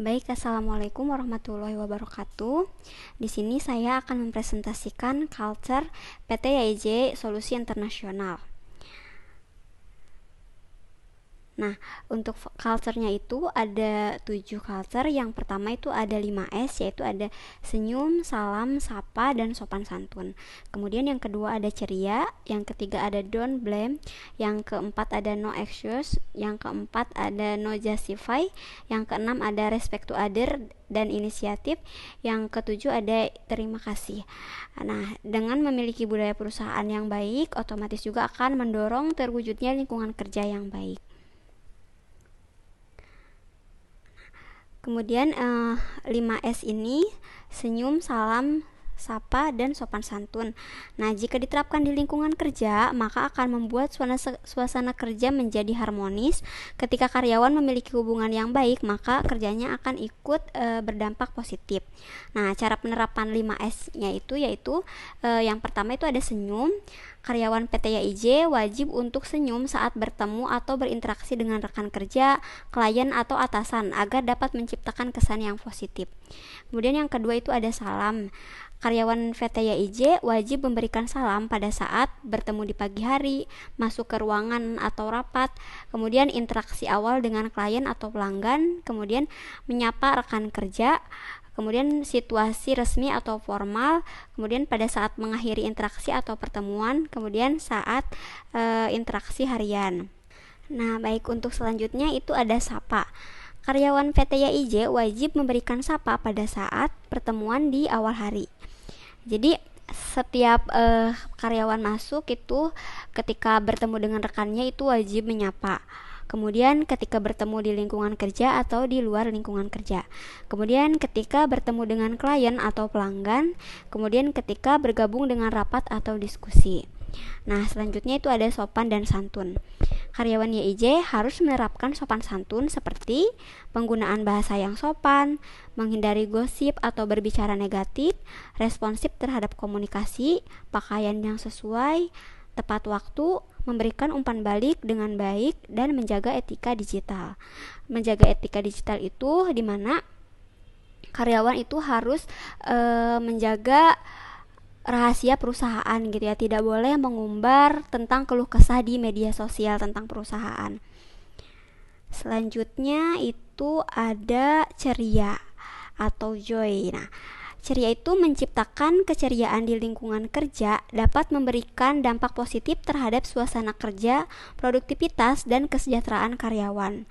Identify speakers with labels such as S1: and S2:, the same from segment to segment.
S1: Baik, Assalamualaikum warahmatullahi wabarakatuh. Di sini saya akan mempresentasikan culture PT YIJ Solusi Internasional. Nah, untuk culture-nya itu ada 7 culture. Yang pertama itu ada 5S, yaitu ada senyum, salam, sapa, dan sopan santun. Kemudian yang kedua ada ceria, yang ketiga ada don't blame, yang keempat ada no excuse, yang keempat ada no justify, yang keenam ada respect to other dan inisiatif, yang ketujuh ada terima kasih. Nah, dengan memiliki budaya perusahaan yang baik, otomatis juga akan mendorong terwujudnya lingkungan kerja yang baik. Kemudian 5S ini senyum, salam, sapa, dan sopan santun. Nah, jika diterapkan di lingkungan kerja, maka akan membuat suasana kerja menjadi harmonis. Ketika karyawan memiliki hubungan yang baik, maka kerjanya akan ikut berdampak positif. Nah, cara penerapan 5S-nya itu yaitu yang pertama itu ada senyum. Karyawan PT YIJ wajib untuk senyum saat bertemu atau berinteraksi dengan rekan kerja, klien, atau atasan agar dapat menciptakan kesan yang positif. Kemudian yang kedua itu ada salam. Karyawan PT YIJ wajib memberikan salam pada saat bertemu di pagi hari, masuk ke ruangan atau rapat, kemudian interaksi awal dengan klien atau pelanggan, kemudian menyapa rekan kerja, kemudian situasi resmi atau formal, kemudian pada saat mengakhiri interaksi atau pertemuan, kemudian saat interaksi harian. Nah, baik, untuk selanjutnya itu ada sapa. Karyawan PT YIJ wajib memberikan sapa pada saat pertemuan di awal hari. Jadi setiap karyawan masuk itu ketika bertemu dengan rekannya itu wajib menyapa. Kemudian ketika bertemu di lingkungan kerja atau di luar lingkungan kerja. Kemudian ketika bertemu dengan klien atau pelanggan. Kemudian ketika bergabung dengan rapat atau diskusi. Nah, selanjutnya itu ada sopan dan santun. Karyawan YIJ harus menerapkan sopan santun seperti penggunaan bahasa yang sopan, menghindari gosip atau berbicara negatif, responsif terhadap komunikasi, pakaian yang sesuai, tepat waktu, memberikan umpan balik dengan baik, dan menjaga etika digital. Menjaga etika digital itu di mana karyawan itu harus menjaga rahasia perusahaan gitu ya, tidak boleh mengumbar tentang keluh kesah di media sosial tentang perusahaan. Selanjutnya itu ada ceria atau joy. Nah, ceria itu menciptakan keceriaan di lingkungan kerja, dapat memberikan dampak positif terhadap suasana kerja, produktivitas, dan kesejahteraan karyawan.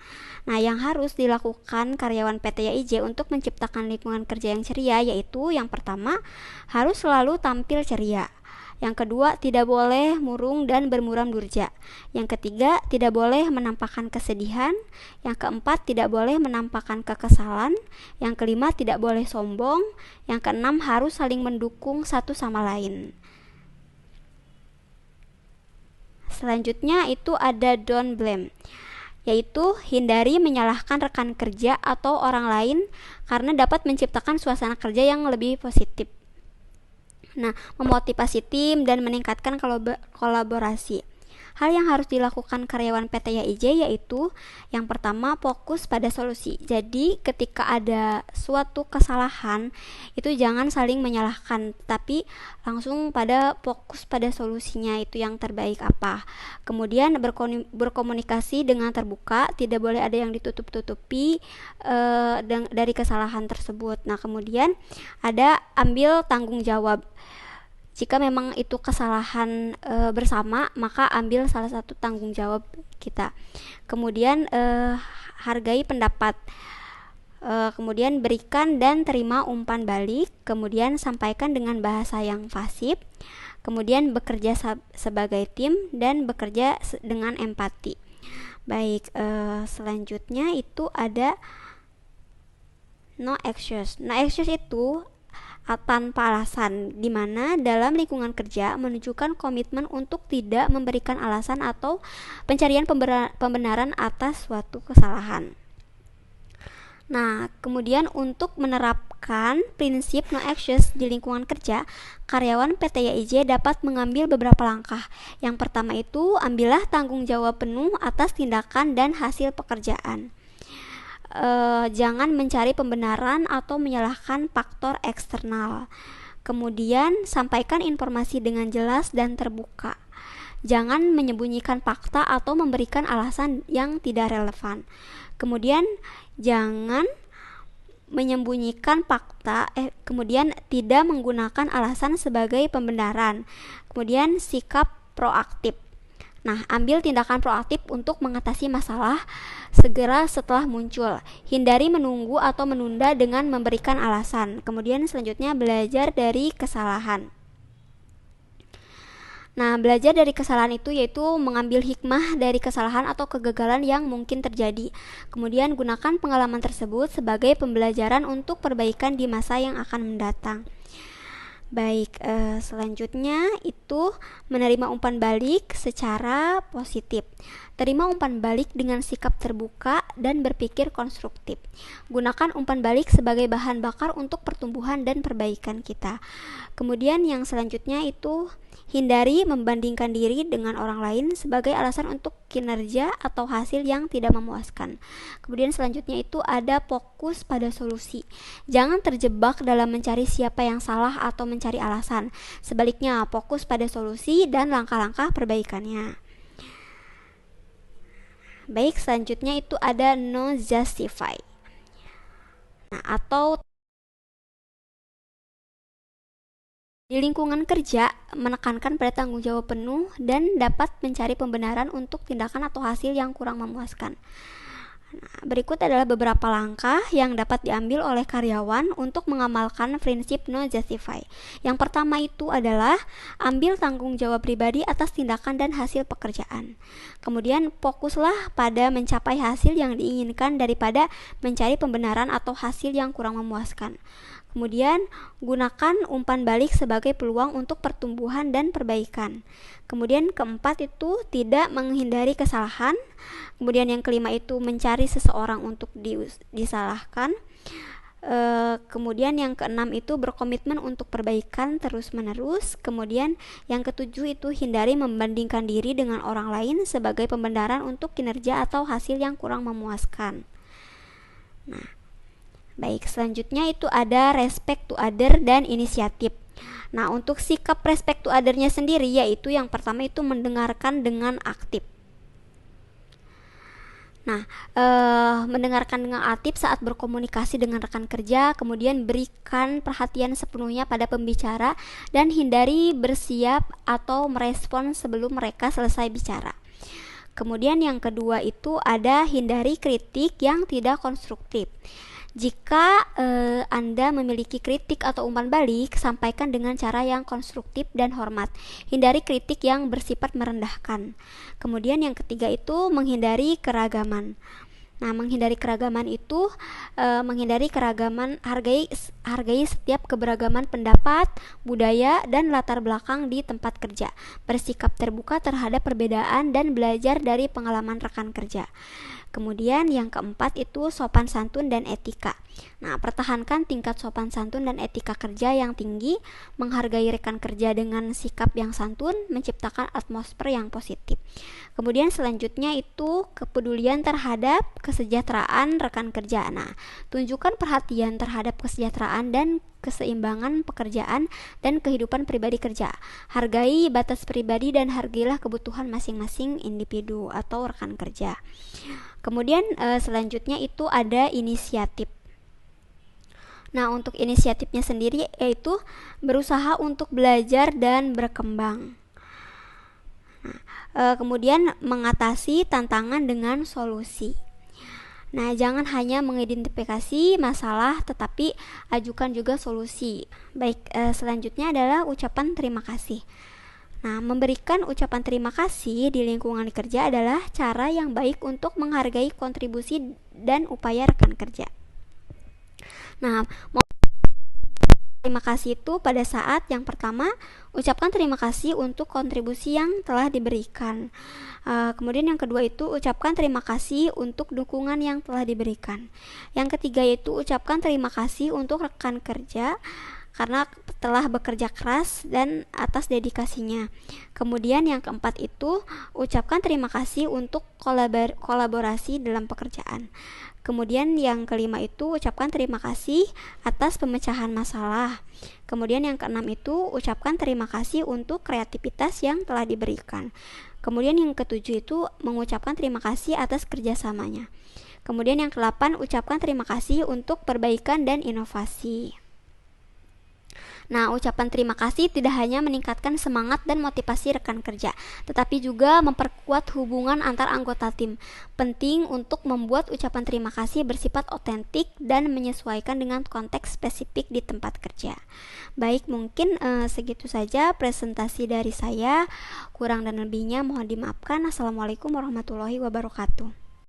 S1: Nah, yang harus dilakukan karyawan PT YIJ untuk menciptakan lingkungan kerja yang ceria yaitu yang pertama, harus selalu tampil ceria. Yang kedua, tidak boleh murung dan bermuram durja. Yang ketiga, tidak boleh menampakkan kesedihan. Yang keempat, tidak boleh menampakkan kekesalan. Yang kelima, tidak boleh sombong. Yang keenam, harus saling mendukung satu sama lain. Selanjutnya itu ada don't blame, yaitu hindari menyalahkan rekan kerja atau orang lain karena dapat menciptakan suasana kerja yang lebih positif. Nah, memotivasi tim dan meningkatkan kolaborasi. Hal yang harus dilakukan karyawan PT YIJ yaitu yang pertama, fokus pada solusi. Jadi ketika ada suatu kesalahan itu jangan saling menyalahkan, tapi langsung fokus pada solusinya, itu yang terbaik apa. Kemudian berkomunikasi dengan terbuka, tidak boleh ada yang ditutup-tutupi dari kesalahan tersebut. Nah, kemudian ada ambil tanggung jawab. Jika memang itu kesalahan bersama, maka ambil salah satu tanggung jawab kita. Kemudian hargai pendapat. Kemudian berikan dan terima umpan balik. Kemudian sampaikan dengan bahasa yang fasih. Kemudian bekerja sebagai tim dan bekerja dengan empati. Baik, selanjutnya itu ada no excuse. No excuse itu tanpa alasan, di mana dalam lingkungan kerja menunjukkan komitmen untuk tidak memberikan alasan atau pencarian pembenaran atas suatu kesalahan. Nah, kemudian untuk menerapkan prinsip no excuse di lingkungan kerja, karyawan PT YIJ dapat mengambil beberapa langkah. Yang pertama itu, ambillah tanggung jawab penuh atas tindakan dan hasil pekerjaan. Jangan mencari pembenaran atau menyalahkan faktor eksternal. Kemudian, sampaikan informasi dengan jelas dan terbuka. Jangan menyembunyikan fakta atau memberikan alasan yang tidak relevan. Kemudian, jangan menyembunyikan fakta, kemudian tidak menggunakan alasan sebagai pembenaran. Kemudian, sikap proaktif. Nah, ambil tindakan proaktif untuk mengatasi masalah segera setelah muncul. Hindari menunggu atau menunda dengan memberikan alasan. Kemudian selanjutnya belajar dari kesalahan. Nah, belajar dari kesalahan itu yaitu mengambil hikmah dari kesalahan atau kegagalan yang mungkin terjadi. Kemudian gunakan pengalaman tersebut sebagai pembelajaran untuk perbaikan di masa yang akan mendatang. Baik, selanjutnya itu menerima umpan balik secara positif. Terima umpan balik dengan sikap terbuka dan berpikir konstruktif. Gunakan umpan balik sebagai bahan bakar untuk pertumbuhan dan perbaikan kita. Kemudian yang selanjutnya itu hindari membandingkan diri dengan orang lain sebagai alasan untuk kinerja atau hasil yang tidak memuaskan. Kemudian selanjutnya itu ada fokus pada solusi. Jangan terjebak dalam mencari siapa yang salah atau mencari alasan. Sebaliknya, fokus pada solusi dan langkah-langkah perbaikannya. Baik, selanjutnya itu ada no justify. Nah, atau di lingkungan kerja, menekankan pada tanggung jawab penuh dan dapat mencari pembenaran untuk tindakan atau hasil yang kurang memuaskan. Nah, berikut adalah beberapa langkah yang dapat diambil oleh karyawan untuk mengamalkan prinsip no justify. Yang pertama itu adalah ambil tanggung jawab pribadi atas tindakan dan hasil pekerjaan. Kemudian fokuslah pada mencapai hasil yang diinginkan daripada mencari pembenaran atau hasil yang kurang memuaskan. Kemudian, gunakan umpan balik sebagai peluang untuk pertumbuhan dan perbaikan. Kemudian keempat itu tidak menghindari kesalahan. Kemudian yang kelima itu mencari seseorang untuk disalahkan. Kemudian yang keenam itu berkomitmen untuk perbaikan terus-menerus. Kemudian yang ketujuh itu hindari membandingkan diri dengan orang lain sebagai pembenaran untuk kinerja atau hasil yang kurang memuaskan. Nah, baik, selanjutnya itu ada respect to other dan inisiatif. Nah, untuk sikap respect to other-nya sendiri yaitu yang pertama itu mendengarkan dengan aktif. Nah, mendengarkan dengan aktif saat berkomunikasi dengan rekan kerja, kemudian berikan perhatian sepenuhnya pada pembicara dan hindari bersiap atau merespon sebelum mereka selesai bicara. Kemudian yang kedua itu ada hindari kritik yang tidak konstruktif. Jika Anda memiliki kritik atau umpan balik, sampaikan dengan cara yang konstruktif dan hormat. Hindari kritik yang bersifat merendahkan. Kemudian yang ketiga itu menghindari keragaman. Nah, menghindari keragaman itu hargai setiap keberagaman pendapat, budaya, dan latar belakang di tempat kerja. Bersikap terbuka terhadap perbedaan dan belajar dari pengalaman rekan kerja. Kemudian yang keempat itu sopan santun dan etika. Nah, pertahankan tingkat sopan santun dan etika kerja yang tinggi, menghargai rekan kerja dengan sikap yang santun, menciptakan atmosfer yang positif. Kemudian selanjutnya itu kepedulian terhadap kesejahteraan rekan kerja. Nah, tunjukkan perhatian terhadap kesejahteraan dan keseimbangan pekerjaan dan kehidupan pribadi kerja. Hargai batas pribadi dan hargailah kebutuhan masing-masing individu atau rekan kerja. Kemudian selanjutnya itu ada inisiatif. Nah, untuk inisiatifnya sendiri yaitu berusaha untuk belajar dan berkembang. Kemudian mengatasi tantangan dengan solusi. Nah, jangan hanya mengidentifikasi masalah tetapi ajukan juga solusi. Baik, selanjutnya adalah ucapan terima kasih. Nah, memberikan ucapan terima kasih di lingkungan kerja adalah cara yang baik untuk menghargai kontribusi dan upaya rekan kerja. Nah, terima kasih itu pada saat yang pertama, ucapkan terima kasih untuk kontribusi yang telah diberikan. Kemudian yang kedua itu ucapkan terima kasih untuk dukungan yang telah diberikan. Yang ketiga itu ucapkan terima kasih untuk rekan kerja karena telah bekerja keras dan atas dedikasinya. Kemudian yang keempat itu, ucapkan terima kasih untuk kolaborasi dalam pekerjaan. Kemudian yang kelima itu, ucapkan terima kasih atas pemecahan masalah. Kemudian yang keenam itu, ucapkan terima kasih untuk kreativitas yang telah diberikan. Kemudian yang ketujuh itu, mengucapkan terima kasih atas kerjasamanya. Kemudian yang kedelapan, ucapkan terima kasih untuk perbaikan dan inovasi. Nah, ucapan terima kasih tidak hanya meningkatkan semangat dan motivasi rekan kerja, tetapi juga memperkuat hubungan antar anggota tim. Penting untuk membuat ucapan terima kasih bersifat otentik dan menyesuaikan dengan konteks spesifik di tempat kerja. Baik, mungkin segitu saja presentasi dari saya. Kurang dan lebihnya mohon dimaafkan. Assalamualaikum warahmatullahi wabarakatuh.